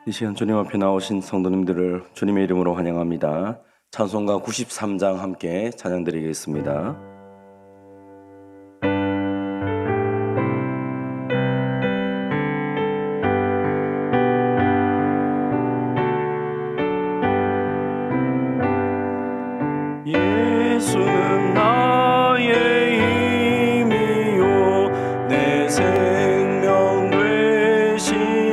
이 시간 주님 앞에 나오신 성도님들을 주님의 이름으로 환영합니다. 찬송가 93장 함께 찬양드리겠습니다. 예수는 나의 힘이요 내 생명 되시니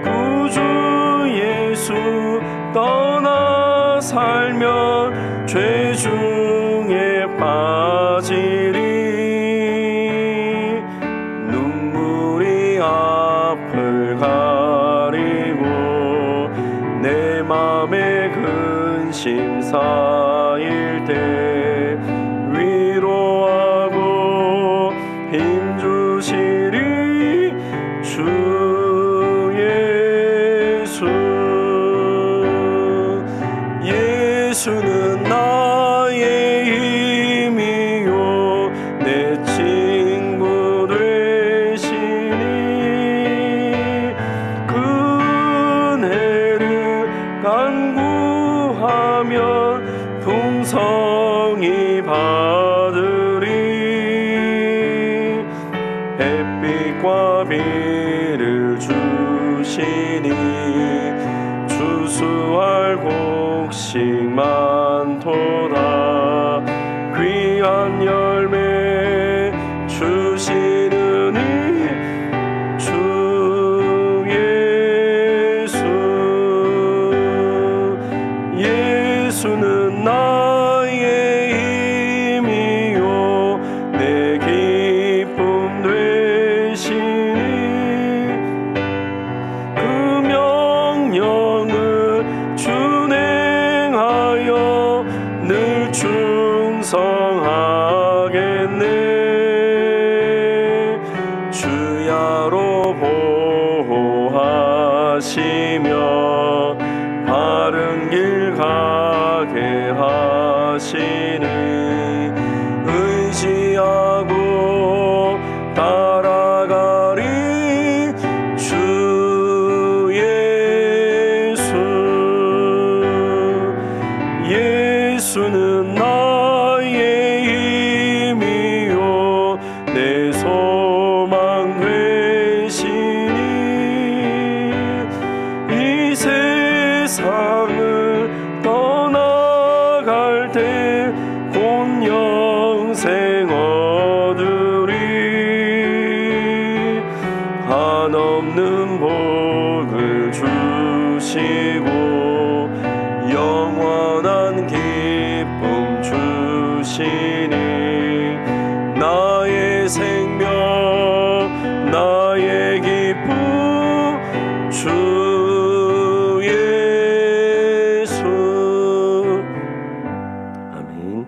구주 예수 떠나 살면 죄 중에 빠지리 눈물이 앞을 가리고 내 맘에 근심 쌓일 때 위로하고 힘주시리 주 예수. 예수는 나의 힘이요 내 친구 되시니 그 은혜를 간구하면 풍성히 받으리 햇빛과 비를 주시니 주수할 곡식 많도다 귀한 열매 주시느니 주 예수. 예수는 나의 힘이요 내 기쁨 되시니 그 명령을 준행하여 늘 충성하겠네 주야로 보호하시며 바른 길 가게 하시니 의지하고 따라가리 주 예수. 예수는 나의 힘이요 내 소망 되시니 이 세상을 떠나갈 때 곧 영생 얻으리 한없는 복을 주시고 영원한 기쁨 주시니 나의 생명 나의 기쁨 주 예수. 아멘.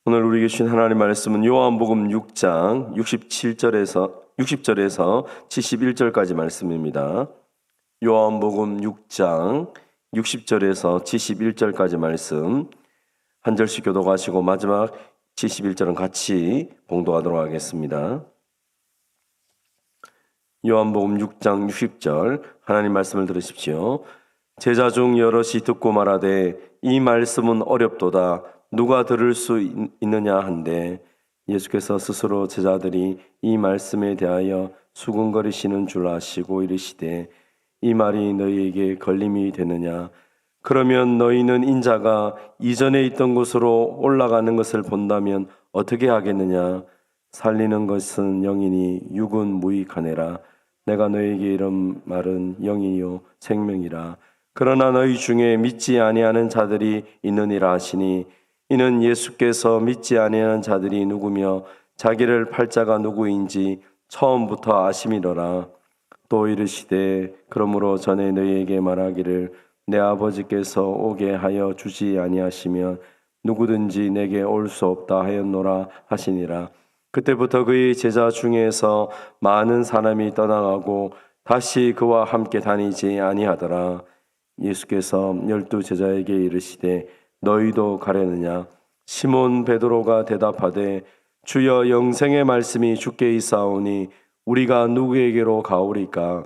오늘 우리에게 주신 하나님의 말씀은 요한복음 6장 60절에서 71절까지 말씀입니다. 요한복음 6장 60절에서 71절까지 말씀 한 절씩 교독하시고 마지막 71절은 같이 봉독하도록 하겠습니다. 요한복음 6장 60절 하나님 말씀을 들으십시오. 제자 중 여럿이 듣고 말하되 이 말씀은 어렵도다 누가 들을 수 있느냐 한데 예수께서 스스로 제자들이 이 말씀에 대하여 수군거리시는 줄 아시고 이르시되 이 말이 너희에게 걸림이 되느냐 그러면 너희는 인자가 이전에 있던 곳으로 올라가는 것을 본다면 어떻게 하겠느냐 살리는 것은 영이니 육은 무익하네라 내가 너희에게 이런 말은 영이요 생명이라 그러나 너희 중에 믿지 아니하는 자들이 있느니라 하시니 이는 예수께서 믿지 아니하는 자들이 누구며 자기를 팔 자가 누구인지 처음부터 아심이로라. 또 이르시되 그러므로 전에 너희에게 말하기를 내 아버지께서 오게 하여 주지 아니하시면 누구든지 내게 올 수 없다 하였노라 하시니라. 그때부터 그의 제자 중에서 많은 사람이 떠나가고 다시 그와 함께 다니지 아니하더라. 예수께서 12 제자에게 이르시되 너희도 가려느냐? 시몬 베드로가 대답하되 주여 영생의 말씀이 주께 있사오니 우리가 누구에게로 가오리까?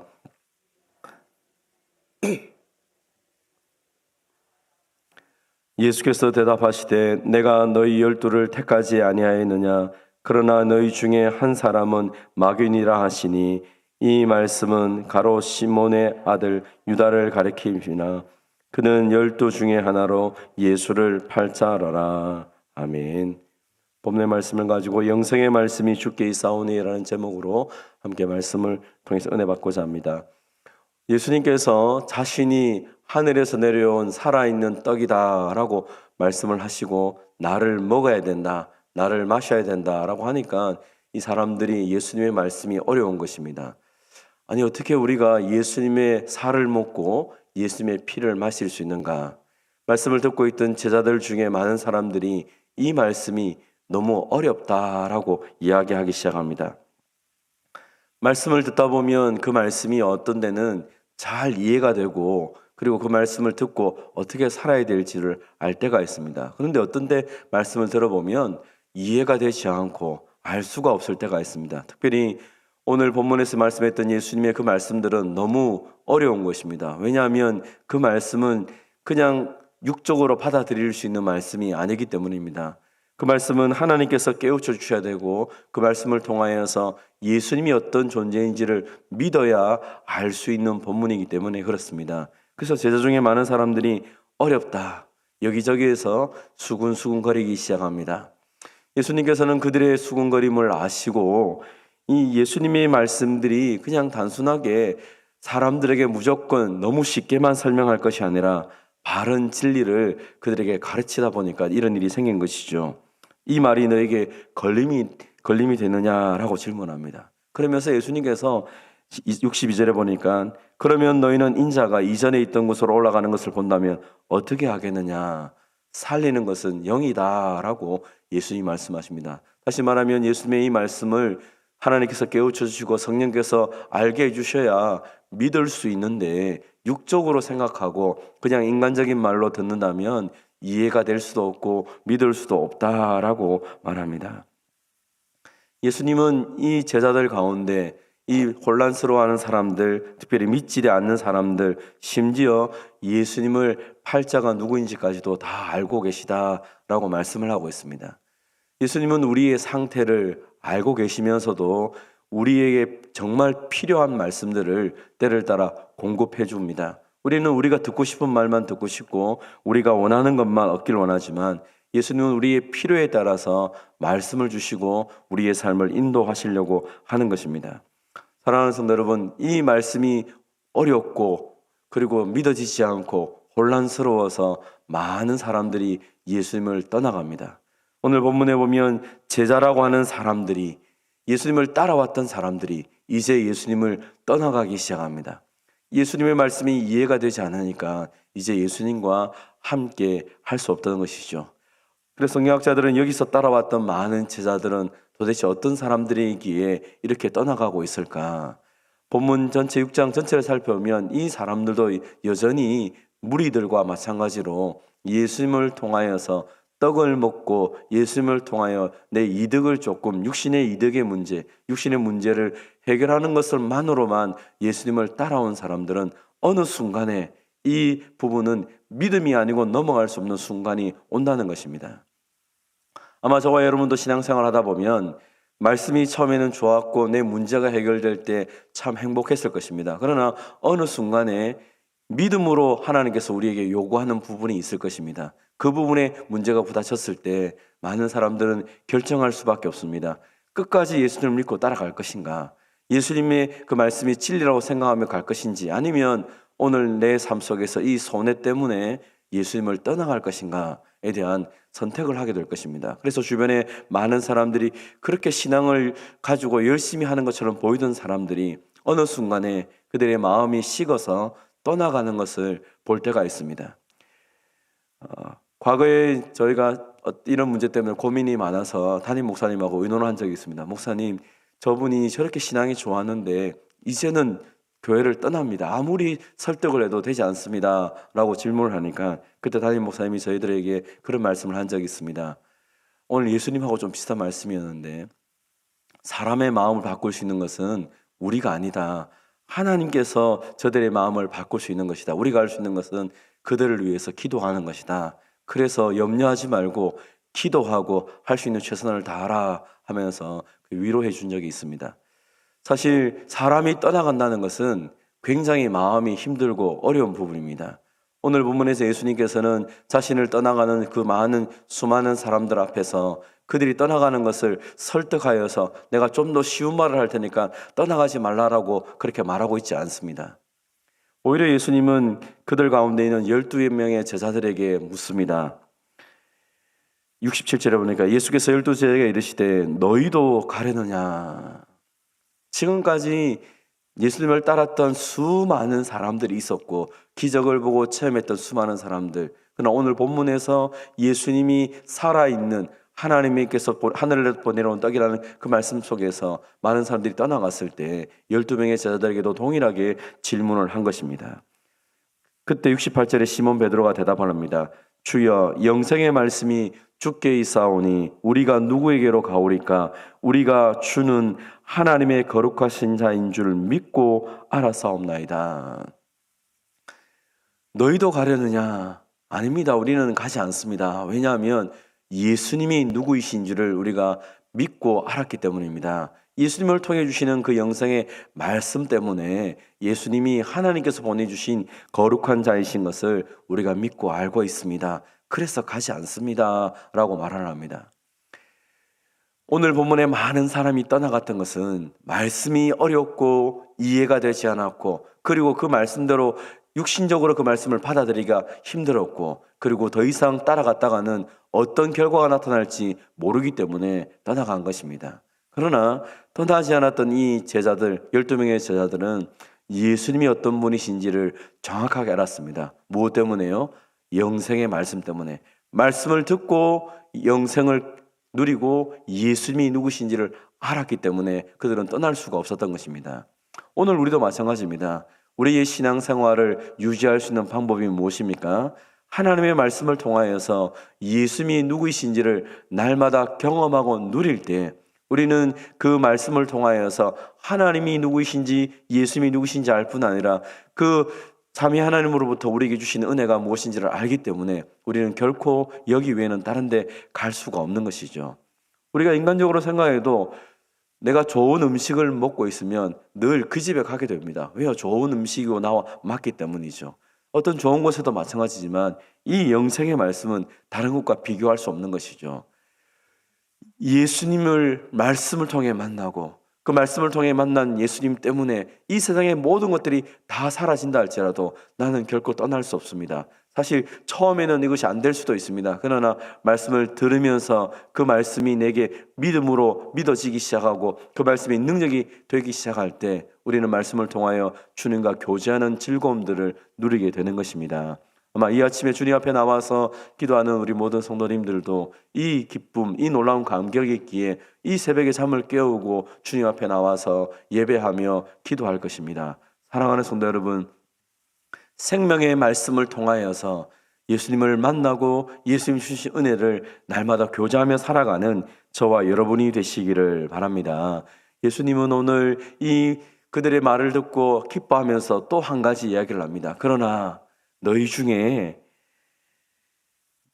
예수께서 대답하시되 내가 너희 12를 택하지 아니하였느냐 그러나 너희 중에 한 사람은 마귀니라 하시니 이 말씀은 가롯 시몬의 아들 유다를 가리킴이나 그는 12 중에 하나로 예수를 팔자하라. 아멘. 본문의 말씀을 가지고 영생의 말씀이 주께 있사오니라는 제목으로 함께 말씀을 통해서 은혜 받고자 합니다. 예수님께서 자신이 하늘에서 내려온 살아있는 떡이다 라고 말씀을 하시고 나를 먹어야 된다, 나를 마셔야 된다 라고 하니까 이 사람들이 예수님의 말씀이 어려운 것입니다. 아니 어떻게 우리가 예수님의 살을 먹고 예수님의 피를 마실 수 있는가? 말씀을 듣고 있던 제자들 중에 많은 사람들이 이 말씀이 너무 어렵다라고 이야기하기 시작합니다. 말씀을 듣다 보면 그 말씀이 어떤 데는 잘 이해가 되고 그리고 그 말씀을 듣고 어떻게 살아야 될지를 알 때가 있습니다. 그런데 어떤 데 말씀을 들어보면 이해가 되지 않고 알 수가 없을 때가 있습니다. 특별히 오늘 본문에서 말씀했던 예수님의 그 말씀들은 너무 어려운 것입니다. 왜냐하면 그 말씀은 그냥 육적으로 받아들일 수 있는 말씀이 아니기 때문입니다. 그 말씀은 하나님께서 깨우쳐 주셔야 되고 그 말씀을 통하여서 예수님이 어떤 존재인지를 믿어야 알 수 있는 본문이기 때문에 그렇습니다. 그래서 제자 중에 많은 사람들이 어렵다, 여기저기에서 수군수군거리기 시작합니다. 예수님께서는 그들의 수군거림을 아시고 이 예수님의 말씀들이 그냥 단순하게 사람들에게 무조건 너무 쉽게만 설명할 것이 아니라 바른 진리를 그들에게 가르치다 보니까 이런 일이 생긴 것이죠. 이 말이 너에게 걸림이 되느냐라고 질문합니다. 그러면서 예수님께서 62절에 보니까 그러면 너희는 인자가 이전에 있던 곳으로 올라가는 것을 본다면 어떻게 하겠느냐? 살리는 것은 영이다 라고 예수님이 말씀하십니다. 다시 말하면 예수님의 이 말씀을 하나님께서 깨우쳐 주시고 성령께서 알게 해주셔야 믿을 수 있는데 육적으로 생각하고 그냥 인간적인 말로 듣는다면 이해가 될 수도 없고 믿을 수도 없다라고 말합니다. 예수님은 이 제자들 가운데 이 혼란스러워하는 사람들, 특별히 믿지 않는 사람들, 심지어 예수님을 팔자가 누구인지까지도 다 알고 계시다라고 말씀을 하고 있습니다. 예수님은 우리의 상태를 알고 계시면서도 우리에게 정말 필요한 말씀들을 때를 따라 공급해 줍니다. 우리는 우리가 듣고 싶은 말만 듣고 싶고 우리가 원하는 것만 얻길 원하지만 예수님은 우리의 필요에 따라서 말씀을 주시고 우리의 삶을 인도하시려고 하는 것입니다. 사랑하는 성도 여러분, 이 말씀이 어렵고 그리고 믿어지지 않고 혼란스러워서 많은 사람들이 예수님을 떠나갑니다. 오늘 본문에 보면 제자라고 하는 사람들이 예수님을 따라왔던 사람들이 이제 예수님을 떠나가기 시작합니다. 예수님의 말씀이 이해가 되지 않으니까 이제 예수님과 함께 할 수 없다는 것이죠. 그래서 성경학자들은 여기서 따라왔던 많은 제자들은 도대체 어떤 사람들이기에 이렇게 떠나가고 있을까? 본문 전체 6장 전체를 살펴보면 이 사람들도 여전히 무리들과 마찬가지로 예수님을 통하여서 떡을 먹고 예수님을 통하여 내 이득을 조금 육신의 이득의 문제, 육신의 문제를 해결하는 것을만으로만 예수님을 따라온 사람들은 어느 순간에 이 부분은 믿음이 아니고 넘어갈 수 없는 순간이 온다는 것입니다. 아마 저와 여러분도 신앙생활 하다 보면 말씀이 처음에는 좋았고 내 문제가 해결될 때 참 행복했을 것입니다. 그러나 어느 순간에 믿음으로 하나님께서 우리에게 요구하는 부분이 있을 것입니다. 그 부분에 문제가 부딪혔을 때 많은 사람들은 결정할 수밖에 없습니다. 끝까지 예수님을 믿고 따라갈 것인가? 예수님의 그 말씀이 진리라고 생각하며 갈 것인지 아니면 오늘 내 삶 속에서 이 손해 때문에 예수님을 떠나갈 것인가에 대한 선택을 하게 될 것입니다. 그래서 주변에 많은 사람들이 그렇게 신앙을 가지고 열심히 하는 것처럼 보이던 사람들이 어느 순간에 그들의 마음이 식어서 떠나가는 것을 볼 때가 있습니다. 과거에 저희가 이런 문제 때문에 고민이 많아서 담임 목사님하고 의논을 한 적이 있습니다. 목사님, 저분이 저렇게 신앙이 좋았는데 이제는 교회를 떠납니다. 아무리 설득을 해도 되지 않습니다 라고 질문을 하니까 그때 담임 목사님이 저희들에게 그런 말씀을 한 적이 있습니다. 오늘 예수님하고 좀 비슷한 말씀이었는데 사람의 마음을 바꿀 수 있는 것은 우리가 아니다. 하나님께서 저들의 마음을 바꿀 수 있는 것이다. 우리가 할 수 있는 것은 그들을 위해서 기도하는 것이다. 그래서 염려하지 말고 기도하고 할 수 있는 최선을 다하라 하면서 위로해 준 적이 있습니다. 사실 사람이 떠나간다는 것은 굉장히 마음이 힘들고 어려운 부분입니다. 오늘 본문에서 예수님께서는 자신을 떠나가는 그 수많은 사람들 앞에서 그들이 떠나가는 것을 설득하여서 내가 좀 더 쉬운 말을 할 테니까 떠나가지 말라라고 그렇게 말하고 있지 않습니다. 오히려 예수님은 그들 가운데 있는 12명의 제자들에게 묻습니다. 67절에 보니까 예수께서 12제자에게 이르시되 너희도 가려느냐. 지금까지 예수님을 따랐던 수많은 사람들이 있었고 기적을 보고 체험했던 수많은 사람들, 그러나 오늘 본문에서 예수님이 살아있는 하나님께서 하늘에서 보내려온 떡이라는 그 말씀 속에서 많은 사람들이 떠나갔을 때 12명의 제자들에게도 동일하게 질문을 한 것입니다. 그때 68절에 시몬 베드로가 대답합니다. 주여, 영생의 말씀이 주께 있사오니 우리가 누구에게로 가오리까? 우리가 주는 하나님의 거룩하신 자인 줄 믿고 알았사옵나이다. 너희도 가려느냐? 아닙니다. 우리는 가지 않습니다. 왜냐하면 예수님이 누구이신지를 우리가 믿고 알았기 때문입니다. 예수님을 통해 주시는 그 영생의 말씀 때문에 예수님이 하나님께서 보내주신 거룩한 자이신 것을 우리가 믿고 알고 있습니다. 그래서 가지 않습니다 라고 말을 합니다. 오늘 본문에 많은 사람이 떠나갔던 것은 말씀이 어렵고 이해가 되지 않았고, 그리고 그 말씀대로 육신적으로 그 말씀을 받아들이기가 힘들었고, 그리고 더 이상 따라갔다가는 어떤 결과가 나타날지 모르기 때문에 떠나간 것입니다. 그러나 떠나지 않았던 이 제자들, 12명의 제자들은 예수님이 어떤 분이신지를 정확하게 알았습니다. 무엇 때문에요? 영생의 말씀 때문에. 말씀을 듣고 영생을 누리고 예수님이 누구신지를 알았기 때문에 그들은 떠날 수가 없었던 것입니다. 오늘 우리도 마찬가지입니다. 우리의 신앙생활을 유지할 수 있는 방법이 무엇입니까? 하나님의 말씀을 통하여서 예수님이 누구이신지를 날마다 경험하고 누릴 때 우리는 그 말씀을 통하여서 하나님이 누구이신지 예수님이 누구신지 알 뿐 아니라 그 삼위 하나님으로부터 우리에게 주신 은혜가 무엇인지를 알기 때문에 우리는 결코 여기 외에는 다른 데 갈 수가 없는 것이죠. 우리가 인간적으로 생각해도 내가 좋은 음식을 먹고 있으면 늘 그 집에 가게 됩니다. 왜요? 좋은 음식이고 나와 맞기 때문이죠. 어떤 좋은 곳에도 마찬가지지만 이 영생의 말씀은 다른 것과 비교할 수 없는 것이죠. 예수님을 말씀을 통해 만나고 그 말씀을 통해 만난 예수님 때문에 이 세상의 모든 것들이 다 사라진다 할지라도 나는 결코 떠날 수 없습니다. 사실 처음에는 이것이 안 될 수도 있습니다. 그러나 말씀을 들으면서 그 말씀이 내게 믿음으로 믿어지기 시작하고 그 말씀이 능력이 되기 시작할 때 우리는 말씀을 통하여 주님과 교제하는 즐거움들을 누리게 되는 것입니다. 아마 이 아침에 주님 앞에 나와서 기도하는 우리 모든 성도님들도 이 기쁨, 이 놀라운 감격이 있기에 이 새벽에 잠을 깨우고 주님 앞에 나와서 예배하며 기도할 것입니다. 사랑하는 성도 여러분, 생명의 말씀을 통하여서 예수님을 만나고 예수님 주신 은혜를 날마다 교제하며 살아가는 저와 여러분이 되시기를 바랍니다. 예수님은 오늘 이 그들의 말을 듣고 기뻐하면서 또 한 가지 이야기를 합니다. 그러나 너희 중에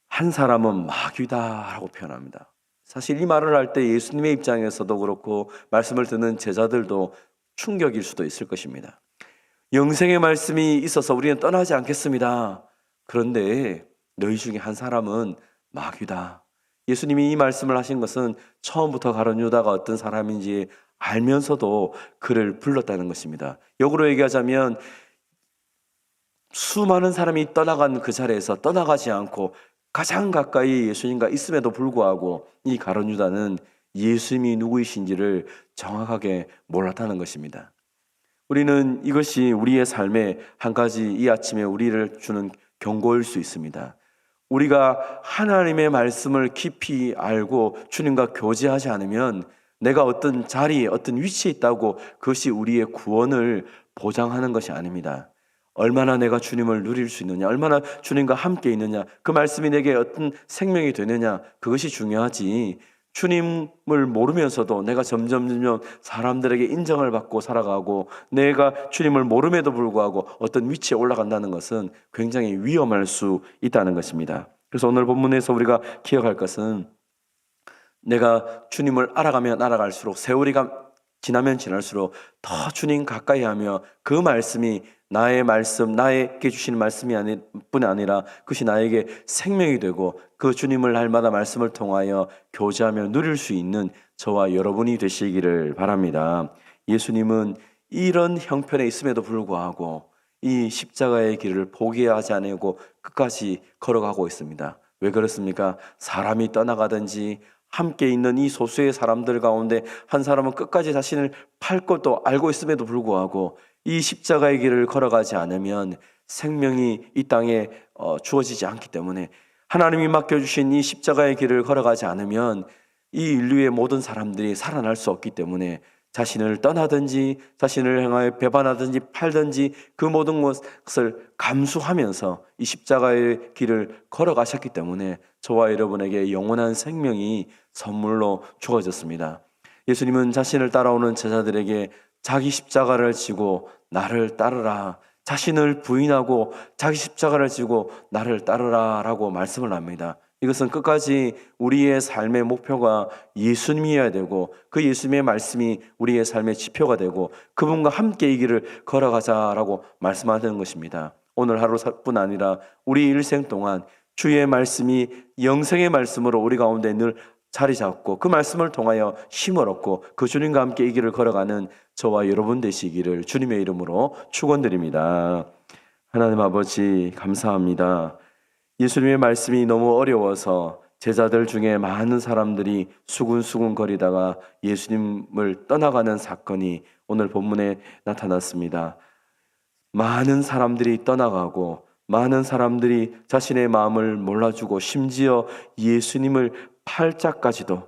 한 사람은 마귀다라고 표현합니다. 사실 이 말을 할 때 예수님의 입장에서도 그렇고 말씀을 듣는 제자들도 충격일 수도 있을 것입니다. 영생의 말씀이 있어서 우리는 떠나지 않겠습니다. 그런데 너희 중에 한 사람은 마귀다. 예수님이 이 말씀을 하신 것은 처음부터 가룟 유다가 어떤 사람인지 알면서도 그를 불렀다는 것입니다. 역으로 얘기하자면 수많은 사람이 떠나간 그 자리에서 떠나가지 않고 가장 가까이 예수님과 있음에도 불구하고 이 가룟 유다는 예수님이 누구이신지를 정확하게 몰랐다는 것입니다. 우리는 이것이 우리의 삶의 한 가지 이 아침에 우리를 주는 경고일 수 있습니다. 우리가 하나님의 말씀을 깊이 알고 주님과 교제하지 않으면 내가 어떤 자리에 어떤 위치에 있다고 그것이 우리의 구원을 보장하는 것이 아닙니다. 얼마나 내가 주님을 누릴 수 있느냐, 얼마나 주님과 함께 있느냐, 그 말씀이 내게 어떤 생명이 되느냐, 그것이 중요하지. 주님을 모르면서도 내가 점점 사람들에게 인정을 받고 살아가고 내가 주님을 모름에도 불구하고 어떤 위치에 올라간다는 것은 굉장히 위험할 수 있다는 것입니다. 그래서 오늘 본문에서 우리가 기억할 것은 내가 주님을 알아가면 알아갈수록 세월이가 지나면 지날수록 더 주님 가까이 하며 그 말씀이 나의 말씀, 나에게 주시는 말씀이 뿐 아니라 그것이 나에게 생명이 되고 그 주님을 날마다 말씀을 통하여 교제하며 누릴 수 있는 저와 여러분이 되시기를 바랍니다. 예수님은 이런 형편에 있음에도 불구하고 이 십자가의 길을 포기하지 않고 끝까지 걸어가고 있습니다. 왜 그렇습니까? 사람이 떠나가든지 함께 있는 이 소수의 사람들 가운데 한 사람은 끝까지 자신을 팔 것도 알고 있음에도 불구하고 이 십자가의 길을 걸어가지 않으면 생명이 이 땅에 주어지지 않기 때문에, 하나님이 맡겨주신 이 십자가의 길을 걸어가지 않으면 이 인류의 모든 사람들이 살아날 수 없기 때문에 자신을 떠나든지 자신을 향하여 배반하든지 팔든지 그 모든 것을 감수하면서 이 십자가의 길을 걸어가셨기 때문에 저와 여러분에게 영원한 생명이 선물로 주어졌습니다. 예수님은 자신을 따라오는 제자들에게 자기 십자가를 지고 나를 따르라, 자신을 부인하고 자기 십자가를 지고 나를 따르라 라고 말씀을 합니다. 이것은 끝까지 우리의 삶의 목표가 예수님이어야 되고 그 예수님의 말씀이 우리의 삶의 지표가 되고 그분과 함께 이 길을 걸어가자라고 말씀하는 것입니다. 오늘 하루뿐 아니라 우리 일생 동안 주의 말씀이 영생의 말씀으로 우리 가운데 늘 자리 잡고 그 말씀을 통하여 힘을 얻고 그 주님과 함께 이 길을 걸어가는 저와 여러분 되시기를 주님의 이름으로 축원드립니다. 하나님 아버지 감사합니다. 예수님의 말씀이 너무 어려워서 제자들 중에 많은 사람들이 수군수군 거리다가 예수님을 떠나가는 사건이 오늘 본문에 나타났습니다. 많은 사람들이 떠나가고 많은 사람들이 자신의 마음을 몰라주고 심지어 예수님을 팔자까지도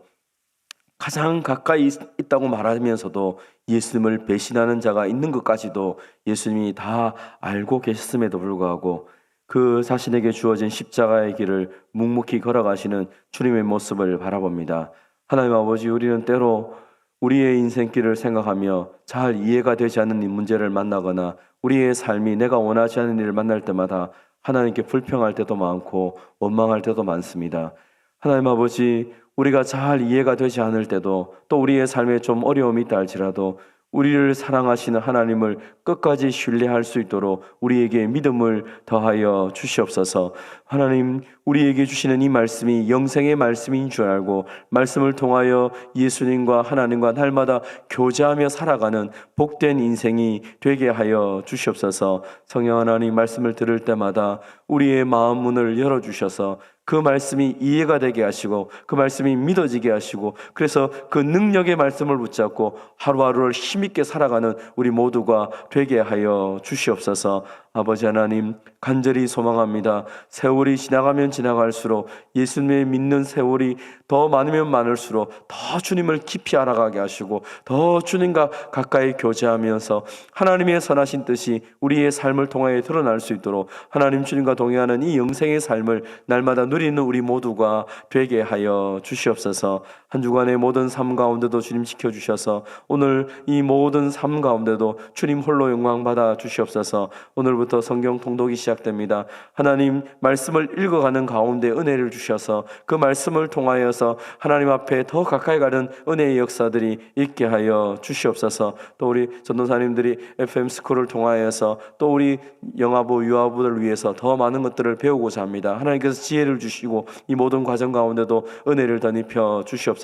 가장 가까이 있다고 말하면서도 예수님을 배신하는 자가 있는 것까지도 예수님이 다 알고 계셨음에도 불구하고 그 자신에게 주어진 십자가의 길을 묵묵히 걸어가시는 주님의 모습을 바라봅니다. 하나님 아버지, 우리는 때로 우리의 인생길을 생각하며 잘 이해가 되지 않는 이 문제를 만나거나 우리의 삶이 내가 원하지 않는 일을 만날 때마다 하나님께 불평할 때도 많고 원망할 때도 많습니다. 하나님 아버지, 우리가 잘 이해가 되지 않을 때도 또 우리의 삶에 좀 어려움이 있다 할지라도 우리를 사랑하시는 하나님을 끝까지 신뢰할 수 있도록 우리에게 믿음을 더하여 주시옵소서. 하나님, 우리에게 주시는 이 말씀이 영생의 말씀인 줄 알고 말씀을 통하여 예수님과 하나님과 날마다 교제하며 살아가는 복된 인생이 되게 하여 주시옵소서. 성령 하나님, 말씀을 들을 때마다 우리의 마음 문을 열어주셔서 그 말씀이 이해가 되게 하시고 그 말씀이 믿어지게 하시고 그래서 그 능력의 말씀을 붙잡고 하루하루를 힘있게 살아가는 우리 모두가 되게 하여 주시옵소서. 아버지 하나님, 간절히 소망합니다. 세월이 지나가면 지나갈수록 예수님의 믿는 세월이 더 많으면 많을수록 더 주님을 깊이 알아가게 하시고 더 주님과 가까이 교제하면서 하나님의 선하신 뜻이 우리의 삶을 통하여 드러날 수 있도록 하나님 주님과 동행하는 이 영생의 삶을 날마다 누리는 우리 모두가 되게 하여 주시옵소서. 한 주간의 모든 삶 가운데도 주님 지켜주셔서 오늘 이 모든 삶 가운데도 주님 홀로 영광 받아 주시옵소서. 오늘부터 성경 통독이 시작됩니다. 하나님 말씀을 읽어가는 가운데 은혜를 주셔서 그 말씀을 통하여서 하나님 앞에 더 가까이 가는 은혜의 역사들이 있게 하여 주시옵소서. 또 우리 전도사님들이 FM 스쿨을 통하여서 또 우리 영아부 유아부를 위해서 더 많은 것들을 배우고자 합니다. 하나님께서 지혜를 주시고 이 모든 과정 가운데도 은혜를 덧입혀 주시옵소서.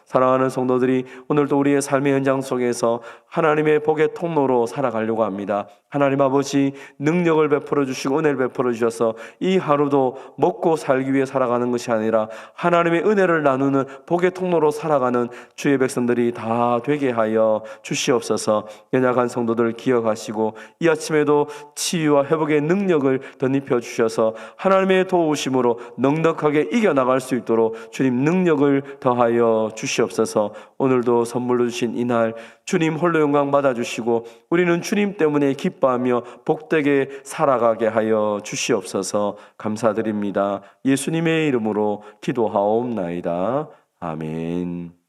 사랑하는 성도들이 오늘도 우리의 삶의 현장 속에서 하나님의 복의 통로로 살아가려고 합니다. 하나님 아버지, 능력을 베풀어 주시고 은혜를 베풀어 주셔서 이 하루도 먹고 살기 위해 살아가는 것이 아니라 하나님의 은혜를 나누는 복의 통로로 살아가는 주의 백성들이 다 되게 하여 주시옵소서. 연약한 성도들 기억하시고 이 아침에도 치유와 회복의 능력을 덧입혀 주셔서 하나님의 도우심으로 넉넉하게 이겨나갈 수 있도록 주님 능력을 더하여 주시옵소서. 오늘도 선물로 주신 이날 주님 홀로 영광 받아주시고 우리는 주님 때문에 기뻐하며 복되게 살아가게 하여 주시옵소서. 감사드립니다. 예수님의 이름으로 기도하옵나이다. 아멘.